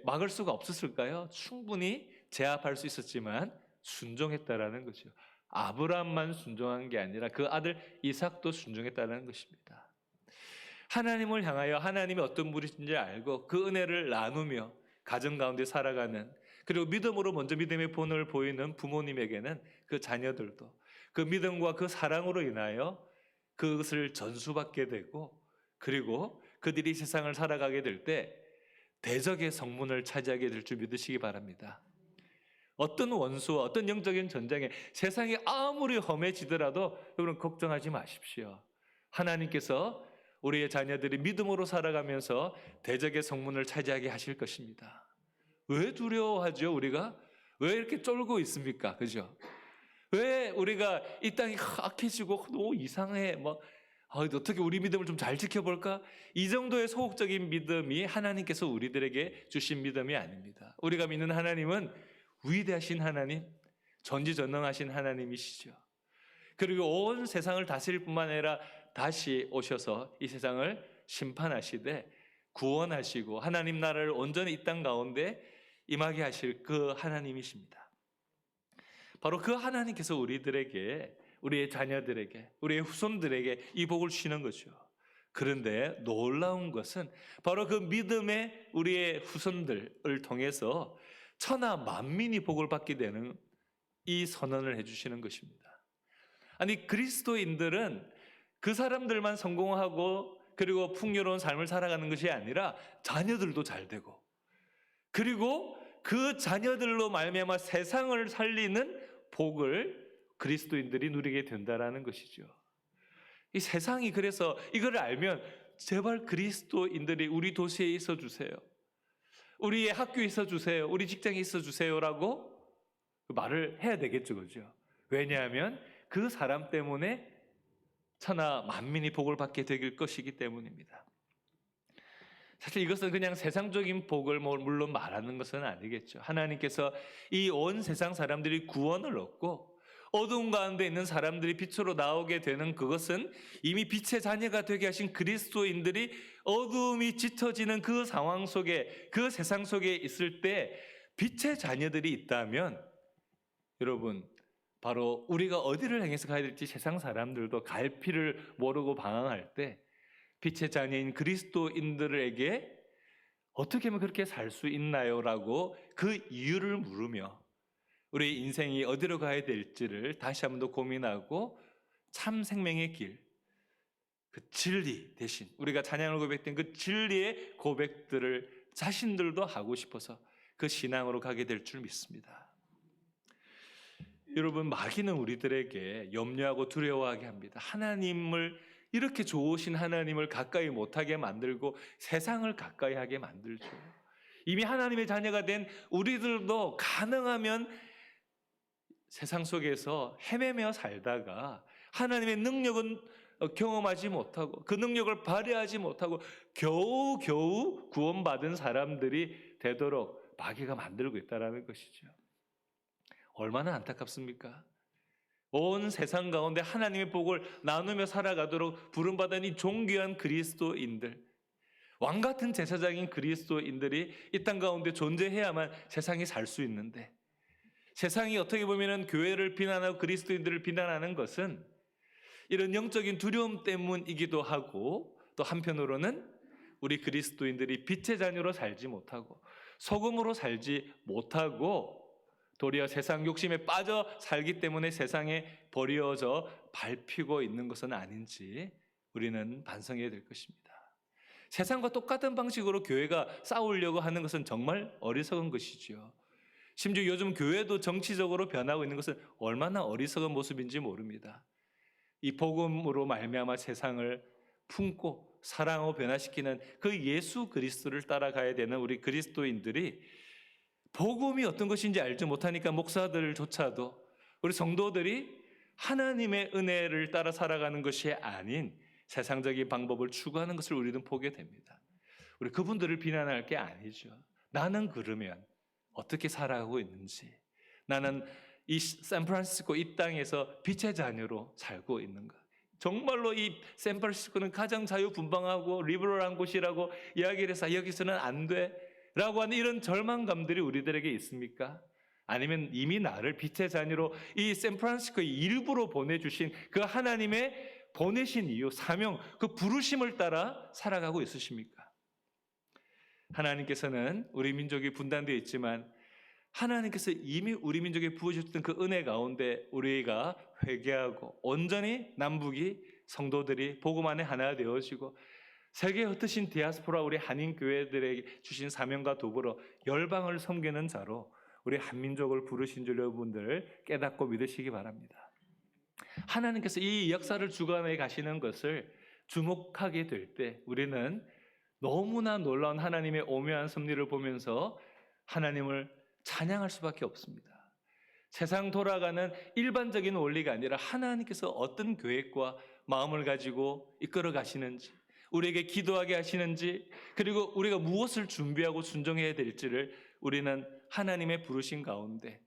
막을 수가 없었을까요? 충분히 제압할 수 있었지만 순종했다라는 거죠. 아브라함만 순종한 게 아니라 그 아들 이삭도 순종했다는 것입니다. 하나님을 향하여 하나님이 어떤 분이신지 알고 그 은혜를 나누며 가정 가운데 살아가는, 그리고 믿음으로 먼저 믿음의 본을 보이는 부모님에게는 그 자녀들도 그 믿음과 그 사랑으로 인하여 그것을 전수받게 되고, 그리고 그들이 세상을 살아가게 될 때 대적의 성문을 차지하게 될 줄 믿으시기 바랍니다. 어떤 원수와 어떤 영적인 전쟁에 세상이 아무리 험해지더라도 여러분 걱정하지 마십시오. 하나님께서 우리의 자녀들이 믿음으로 살아가면서 대적의 성문을 차지하게 하실 것입니다. 왜 두려워하죠? 우리가 왜 이렇게 쫄고 있습니까? 그죠? 왜 우리가 이 땅이 악해지고 너무 이상해, 어떻게 우리 믿음을 좀 잘 지켜볼까? 이 정도의 소극적인 믿음이 하나님께서 우리들에게 주신 믿음이 아닙니다. 우리가 믿는 하나님은 위대하신 하나님, 전지전능하신 하나님이시죠. 그리고 온 세상을 다스릴 뿐만 아니라 다시 오셔서 이 세상을 심판하시되 구원하시고 하나님 나라를 온전히 이 땅 가운데 임하게 하실 그 하나님이십니다. 바로 그 하나님께서 우리들에게, 우리의 자녀들에게, 우리의 후손들에게 이 복을 주시는 거죠. 그런데 놀라운 것은 바로 그 믿음의 우리의 후손들을 통해서 천하 만민이 복을 받게 되는 이 선언을 해주시는 것입니다. 아니, 그리스도인들은 그 사람들만 성공하고 그리고 풍요로운 삶을 살아가는 것이 아니라 자녀들도 잘 되고, 그리고 그 자녀들로 말미암아 세상을 살리는 복을 그리스도인들이 누리게 된다라는 것이죠. 이 세상이 그래서 이걸 알면 제발 그리스도인들이 우리 도시에 있어 주세요, 우리의 학교에 있어 주세요, 우리 직장에 있어 주세요라고 말을 해야 되겠죠, 그죠? 왜냐하면 그 사람 때문에 천하 만민이 복을 받게 될 것이기 때문입니다. 사실 이것은 그냥 세상적인 복을 물론 말하는 것은 아니겠죠. 하나님께서 이 온 세상 사람들이 구원을 얻고 어두운 가운데 있는 사람들이 빛으로 나오게 되는 그것은 이미 빛의 자녀가 되게 하신 그리스도인들이 어두움이 짙어지는 그 상황 속에, 그 세상 속에 있을 때 빛의 자녀들이 있다면, 여러분, 바로 우리가 어디를 향해서 가야 될지 세상 사람들도 갈피를 모르고 방황할 때 빛의 자녀인 그리스도인들에게 어떻게 하면 그렇게 살 수 있나요? 라고 그 이유를 물으며 우리 인생이 어디로 가야 될지를 다시 한번 더 고민하고 참 생명의 길, 그 진리 대신 우리가 찬양을 고백된 그 진리의 고백들을 자신들도 하고 싶어서 그 신앙으로 가게 될 줄 믿습니다. 여러분, 마귀는 우리들에게 염려하고 두려워하게 합니다. 하나님을, 이렇게 좋으신 하나님을 가까이 못하게 만들고 세상을 가까이 하게 만들죠. 이미 하나님의 자녀가 된 우리들도 가능하면 세상 속에서 헤매며 살다가 하나님의 능력은 경험하지 못하고 그 능력을 발휘하지 못하고 겨우겨우 구원받은 사람들이 되도록 마귀가 만들고 있다는 것이죠. 얼마나 안타깝습니까? 온 세상 가운데 하나님의 복을 나누며 살아가도록 부름받은 이 존귀한 그리스도인들, 왕같은 제사장인 그리스도인들이 이 땅 가운데 존재해야만 세상이 살 수 있는데, 세상이 어떻게 보면 교회를 비난하고 그리스도인들을 비난하는 것은 이런 영적인 두려움 때문이기도 하고, 또 한편으로는 우리 그리스도인들이 빛의 자녀로 살지 못하고 소금으로 살지 못하고 도리어 세상 욕심에 빠져 살기 때문에 세상에 버려져 밟히고 있는 것은 아닌지 우리는 반성해야 될 것입니다. 세상과 똑같은 방식으로 교회가 싸우려고 하는 것은 정말 어리석은 것이지요. 심지어 요즘 교회도 정치적으로 변하고 있는 것은 얼마나 어리석은 모습인지 모릅니다. 이 복음으로 말미암아 세상을 품고 사랑하고 변화시키는 그 예수 그리스도를 따라가야 되는 우리 그리스도인들이 복음이 어떤 것인지 알지 못하니까 목사들조차도, 우리 성도들이 하나님의 은혜를 따라 살아가는 것이 아닌 세상적인 방법을 추구하는 것을 우리는 보게 됩니다. 우리 그분들을 비난할 게 아니죠. 나는 그러면 어떻게 살아가고 있는지, 나는 이 샌프란시스코 이 땅에서 빛의 자녀로 살고 있는가, 정말로 이 샌프란시스코는 가장 자유분방하고 리버럴한 곳이라고 이야기를 해서 여기서는 안 돼 라고 하는 이런 절망감들이 우리들에게 있습니까? 아니면 이미 나를 빛의 자녀로 이 샌프란시스코의 일부로 보내주신 그 하나님의 보내신 이유, 사명, 그 부르심을 따라 살아가고 있으십니까? 하나님께서는 우리 민족이 분단되어 있지만 하나님께서 이미 우리 민족에 부어주셨던 그 은혜 가운데 우리가 회개하고 온전히 남북이 성도들이 복음 안에 하나 되어지고 세계에 흩으신 디아스포라 우리 한인교회들에게 주신 사명과 더불어 열방을 섬기는 자로 우리 한민족을 부르신 줄 여러분들 깨닫고 믿으시기 바랍니다. 하나님께서 이 역사를 주관해 가시는 것을 주목하게 될 때 우리는 너무나 놀라운 하나님의 오묘한 섭리를 보면서 하나님을 찬양할 수밖에 없습니다. 세상 돌아가는 일반적인 원리가 아니라 하나님께서 어떤 계획과 마음을 가지고 이끌어 가시는지, 우리에게 기도하게 하시는지, 그리고 우리가 무엇을 준비하고 순종해야 될지를 우리는 하나님의 부르신 가운데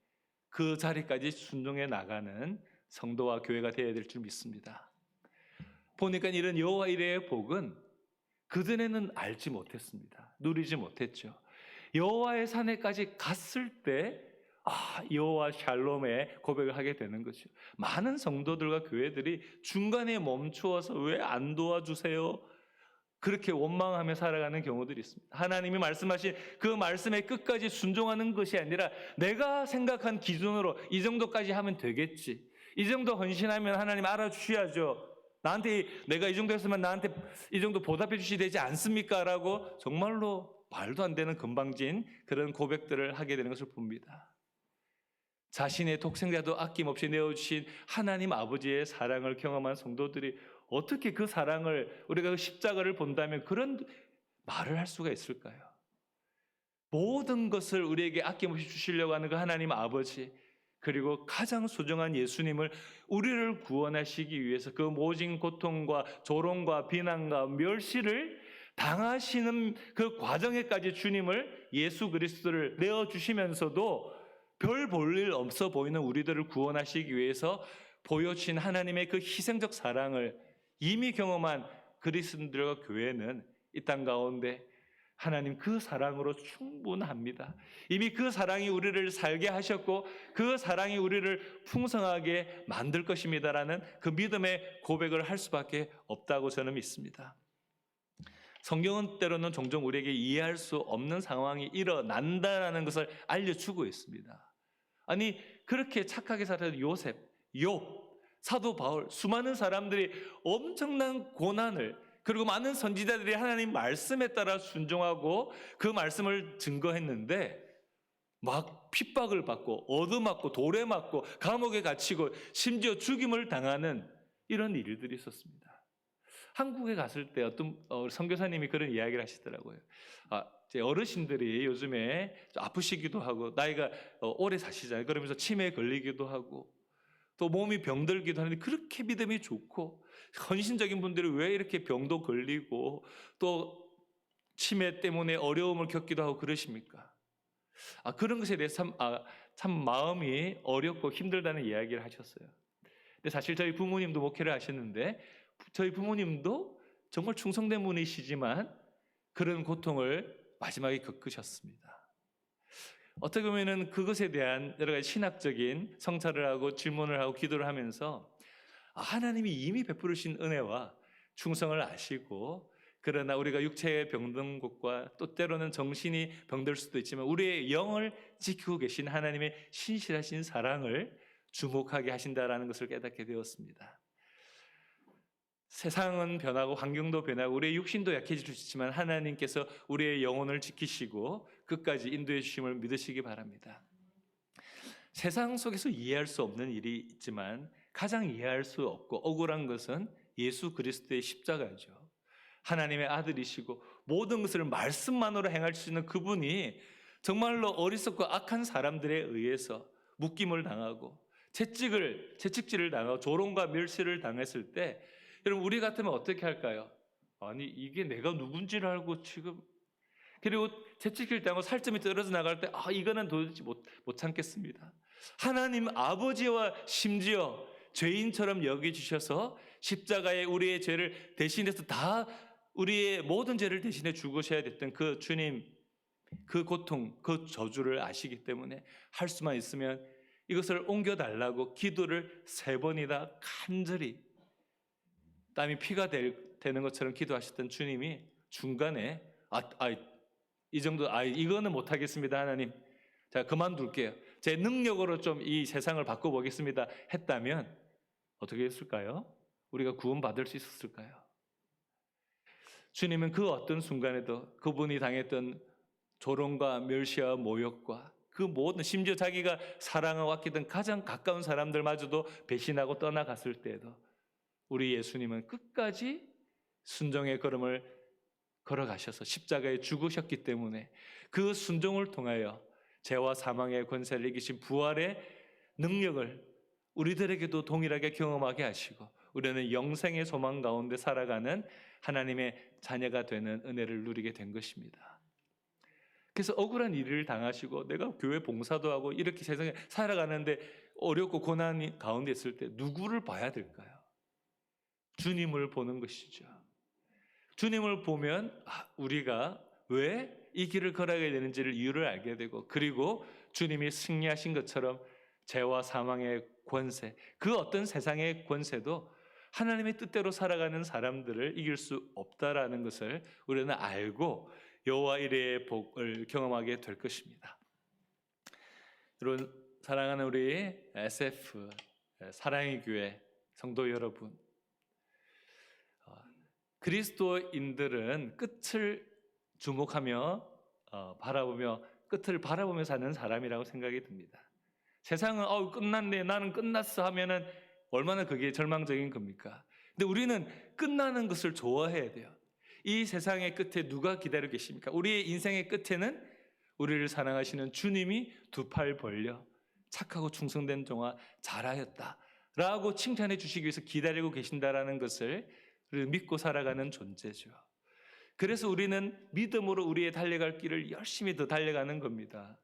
그 자리까지 순종해 나가는 성도와 교회가 되어야 될 줄 믿습니다. 보니까 이런 여호와 이레의 복은 그전에는 알지 못했습니다. 누리지 못했죠. 여호와의 산에까지 갔을 때 여호와 샬롬의 고백을 하게 되는 거죠. 많은 성도들과 교회들이 중간에 멈추어서 왜 안 도와주세요? 그렇게 원망하며 살아가는 경우들이 있습니다. 하나님이 말씀하신 그 말씀의 끝까지 순종하는 것이 아니라 내가 생각한 기준으로 이 정도까지 하면 되겠지. 이 정도 헌신하면 하나님 알아주셔야죠. 나한테 내가 이 정도 했으면 나한테 이 정도 보답해 주셔야 되지 않습니까? 라고 정말로 말도 안 되는 건방진 그런 고백들을 하게 되는 것을 봅니다. 자신의 독생자도 아낌없이 내어주신 하나님 아버지의 사랑을 경험한 성도들이 어떻게 그 사랑을 우리가 그 십자가를 본다면 그런 말을 할 수가 있을까요? 모든 것을 우리에게 아낌없이 주시려고 하는 그 하나님 아버지, 그리고 가장 소중한 예수님을 우리를 구원하시기 위해서 그 모진 고통과 조롱과 비난과 멸시를 당하시는 그 과정에까지 주님을, 예수 그리스도를 내어주시면서도 별 볼 일 없어 보이는 우리들을 구원하시기 위해서 보여주신 하나님의 그 희생적 사랑을 이미 경험한 그리스도인들과 교회는 이 땅 가운데 하나님 그 사랑으로 충분합니다. 이미 그 사랑이 우리를 살게 하셨고 그 사랑이 우리를 풍성하게 만들 것입니다라는 그 믿음의 고백을 할 수밖에 없다고 저는 믿습니다. 성경은 때로는 종종 우리에게 이해할 수 없는 상황이 일어난다는 것을 알려주고 있습니다. 아니 그렇게 착하게 살았던 요셉, 욥, 사도 바울, 수많은 사람들이 엄청난 고난을, 그리고 많은 선지자들이 하나님 말씀에 따라 순종하고 그 말씀을 증거했는데 막 핍박을 받고 얻어맞고 돌에 맞고 감옥에 갇히고 심지어 죽임을 당하는 이런 일들이 있었습니다. 한국에 갔을 때 어떤 선교사님이 그런 이야기를 하시더라고요. 제 어르신들이 요즘에 아프시기도 하고 나이가 오래 사시잖아요. 그러면서 치매에 걸리기도 하고 또 몸이 병들기도 하는데 그렇게 믿음이 좋고 헌신적인 분들이 왜 이렇게 병도 걸리고 또 치매 때문에 어려움을 겪기도 하고 그러십니까? 그런 것에 대해서 참 마음이 어렵고 힘들다는 이야기를 하셨어요. 근데 사실 저희 부모님도 목회를 하셨는데 저희 부모님도 정말 충성된 분이시지만 그런 고통을 마지막에 겪으셨습니다. 어떻게 보면 그것에 대한 여러 가지 신학적인 성찰을 하고 질문을 하고 기도를 하면서 하나님이 이미 베푸르신 은혜와 충성을 아시고, 그러나 우리가 육체의 병든 것과 또 때로는 정신이 병들 수도 있지만 우리의 영을 지키고 계신 하나님의 신실하신 사랑을 주목하게 하신다라는 것을 깨닫게 되었습니다. 세상은 변하고 환경도 변하고 우리의 육신도 약해질 수 있지만 하나님께서 우리의 영혼을 지키시고 끝까지 인도해 주심을 믿으시기 바랍니다. 세상 속에서 이해할 수 없는 일이 있지만 가장 이해할 수 없고 억울한 것은 예수 그리스도의 십자가죠. 하나님의 아들이시고 모든 것을 말씀만으로 행할 수 있는 그분이 정말로 어리석고 악한 사람들에 의해서 묶임을 당하고 채찍질을 당하고 조롱과 멸시를 당했을 때 여러분 우리 같으면 어떻게 할까요? 아니 이게 내가 누군지를 알고 지금, 그리고 채찍질 당하고 살점이 떨어져 나갈 때 이거는 도대체 못 참겠습니다. 하나님 아버지와 심지어 죄인처럼 여겨주셔서 십자가에 우리의 죄를 대신해서 다 우리의 모든 죄를 대신해 죽으셔야 됐던 그 주님, 그 고통, 그 저주를 아시기 때문에 할 수만 있으면 이것을 옮겨달라고 기도를 3번이나 간절히 땀이 피가 되는 것처럼 기도하셨던 주님이 중간에 이 정도 이거는 못하겠습니다 하나님, 자 그만둘게요, 제 능력으로 좀 이 세상을 바꿔보겠습니다 했다면 어떻게 했을까요? 우리가 구원받을 수 있었을까요? 주님은 그 어떤 순간에도 그분이 당했던 조롱과 멸시와 모욕과 그 모든, 심지어 자기가 사랑하고 아끼던 가장 가까운 사람들마저도 배신하고 떠나갔을 때에도 우리 예수님은 끝까지 순종의 걸음을 걸어가셔서 십자가에 죽으셨기 때문에 그 순종을 통하여 죄와 사망의 권세를 이기신 부활의 능력을 우리들에게도 동일하게 경험하게 하시고 우리는 영생의 소망 가운데 살아가는 하나님의 자녀가 되는 은혜를 누리게 된 것입니다. 그래서 억울한 일을 당하시고 내가 교회 봉사도 하고 이렇게 세상에 살아가는데 어렵고 고난 가운데 있을 때 누구를 봐야 될까요? 주님을 보는 것이죠. 주님을 보면 우리가 왜 이 길을 걸어가야 되는지를 이유를 알게 되고, 그리고 주님이 승리하신 것처럼 죄와 사망의 권세, 그 어떤 세상의 권세도 하나님의 뜻대로 살아가는 사람들을 이길 수 없다라는 것을 우리는 알고 여호와 이레의 복을 경험하게 될 것입니다. 여러분, 사랑하는 우리 SF 사랑의 교회 성도 여러분, 그리스도인들은 끝을 주목하며 바라보며 끝을 바라보며 사는 사람이라고 생각이 듭니다. 세상은 끝났네, 나는 끝났어 하면은 얼마나 그게 절망적인 겁니까? 근데 우리는 끝나는 것을 좋아해야 돼요. 이 세상의 끝에 누가 기다리고 계십니까? 우리의 인생의 끝에는 우리를 사랑하시는 주님이 2팔 벌려 착하고 충성된 종아 잘하였다 라고 칭찬해 주시기 위해서 기다리고 계신다라는 것을 믿고 살아가는 존재죠. 그래서 우리는 믿음으로 우리의 달려갈 길을 열심히 더 달려가는 겁니다.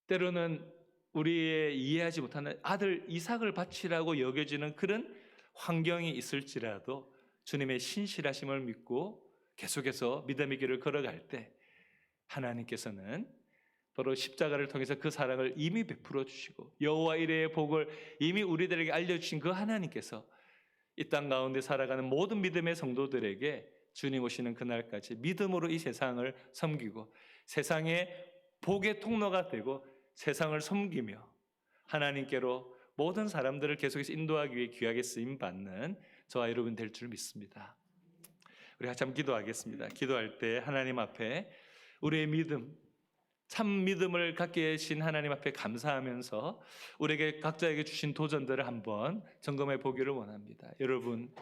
때로는 우리의 이해하지 못하는 아들 이삭을 바치라고 여겨지는 그런 환경이 있을지라도 주님의 신실하심을 믿고 계속해서 믿음의 길을 걸어갈 때 하나님께서는 바로 십자가를 통해서 그 사랑을 이미 베풀어 주시고 여호와 이레의 복을 이미 우리들에게 알려주신 그 하나님께서 이 땅 가운데 살아가는 모든 믿음의 성도들에게 주님 오시는 그날까지 믿음으로 이 세상을 섬기고 세상의 복의 통로가 되고 세상을 섬기며 하나님께로 모든 사람들을 계속해서 인도하기 위해 귀하게 쓰임받는 저와 여러분 될 줄 믿습니다. 우리 같이 한번 기도하겠습니다. 기도할 때 하나님 앞에 우리의 믿음, 참 믿음을 갖게 하신 하나님 앞에 감사하면서 우리에게 각자에게 주신 도전들을 한번 점검해 보기를 원합니다. 여러분,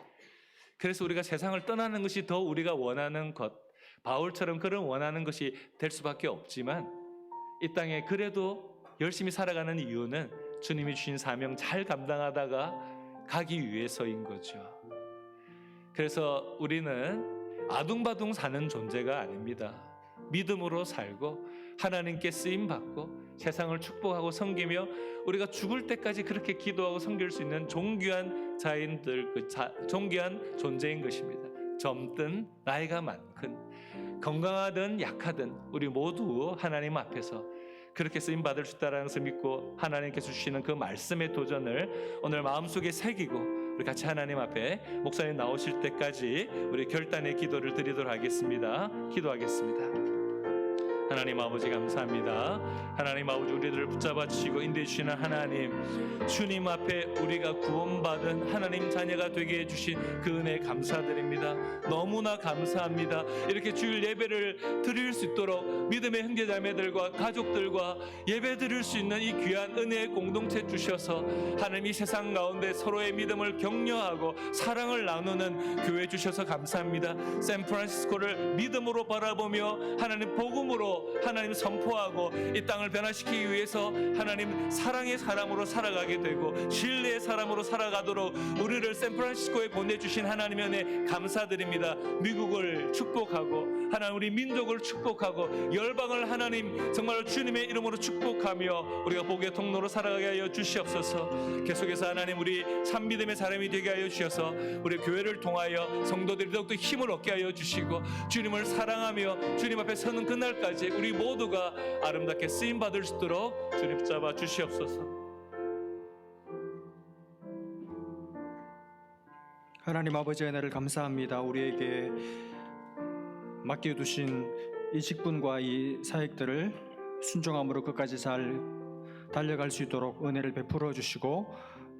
그래서 우리가 세상을 떠나는 것이 더 우리가 원하는 것, 바울처럼 그런 원하는 것이 될 수밖에 없지만 이 땅에 그래도 열심히 살아가는 이유는 주님이 주신 사명 잘 감당하다가 가기 위해서인 거죠. 그래서 우리는 아둥바둥 사는 존재가 아닙니다. 믿음으로 살고 하나님께 쓰임받고 세상을 축복하고 섬기며 우리가 죽을 때까지 그렇게 기도하고 섬길 수 있는 존귀한 자인들, 존귀한 존재인 것입니다. 젊든 나이가 많든 건강하든 약하든 우리 모두 하나님 앞에서 그렇게 쓰임받을 수 있다는 것을 믿고 하나님께서 주시는 그 말씀의 도전을 오늘 마음속에 새기고 우리 같이 하나님 앞에 목사님 나오실 때까지 우리 결단의 기도를 드리도록 하겠습니다. 기도하겠습니다. 하나님 아버지 감사합니다. 하나님 아버지 우리들을 붙잡아 주시고 인도해 주시는 하나님, 주님 앞에 우리가 구원받은 하나님 자녀가 되게 해주신 그 은혜 감사드립니다. 너무나 감사합니다. 이렇게 주일 예배를 드릴 수 있도록 믿음의 형제자매들과 가족들과 예배 드릴 수 있는 이 귀한 은혜의 공동체 주셔서 하나님 이 세상 가운데 서로의 믿음을 격려하고 사랑을 나누는 교회 주셔서 감사합니다. 샌프란시스코를 믿음으로 바라보며 하나님 복음으로 하나님 선포하고 이 땅을 변화시키기 위해서 하나님 사랑의 사람으로 살아가게 되고 신뢰의 사람으로 살아가도록 우리를 샌프란시스코에 보내주신 하나님의 은혜 감사드립니다. 미국을 축복하고 하나님 우리 민족을 축복하고 열방을 하나님 정말 주님의 이름으로 축복하며 우리가 복의 통로로 살아가게 하여 주시옵소서. 계속해서 하나님 우리 참 믿음의 사람이 되게 하여 주셔서 우리 교회를 통하여 성도들이 더욱더 힘을 얻게 하여 주시고 주님을 사랑하며 주님 앞에 서는 그날까지 우리 모두가 아름답게 쓰임 받을 수 있도록 주님 붙잡아 주시옵소서. 하나님 아버지의 은혜를 감사합니다. 우리에게 맡겨두신 이 직분과 이 사역들을 순종함으로 끝까지 잘 달려갈 수 있도록 은혜를 베풀어 주시고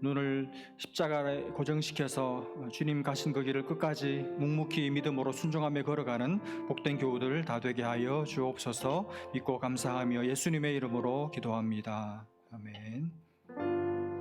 눈을 십자가에 고정시켜서 주님 가신 그 길을 끝까지 묵묵히 믿음으로 순종하며 걸어가는 복된 교우들 다 되게 하여 주옵소서. 믿고 감사하며 예수님의 이름으로 기도합니다. 아멘.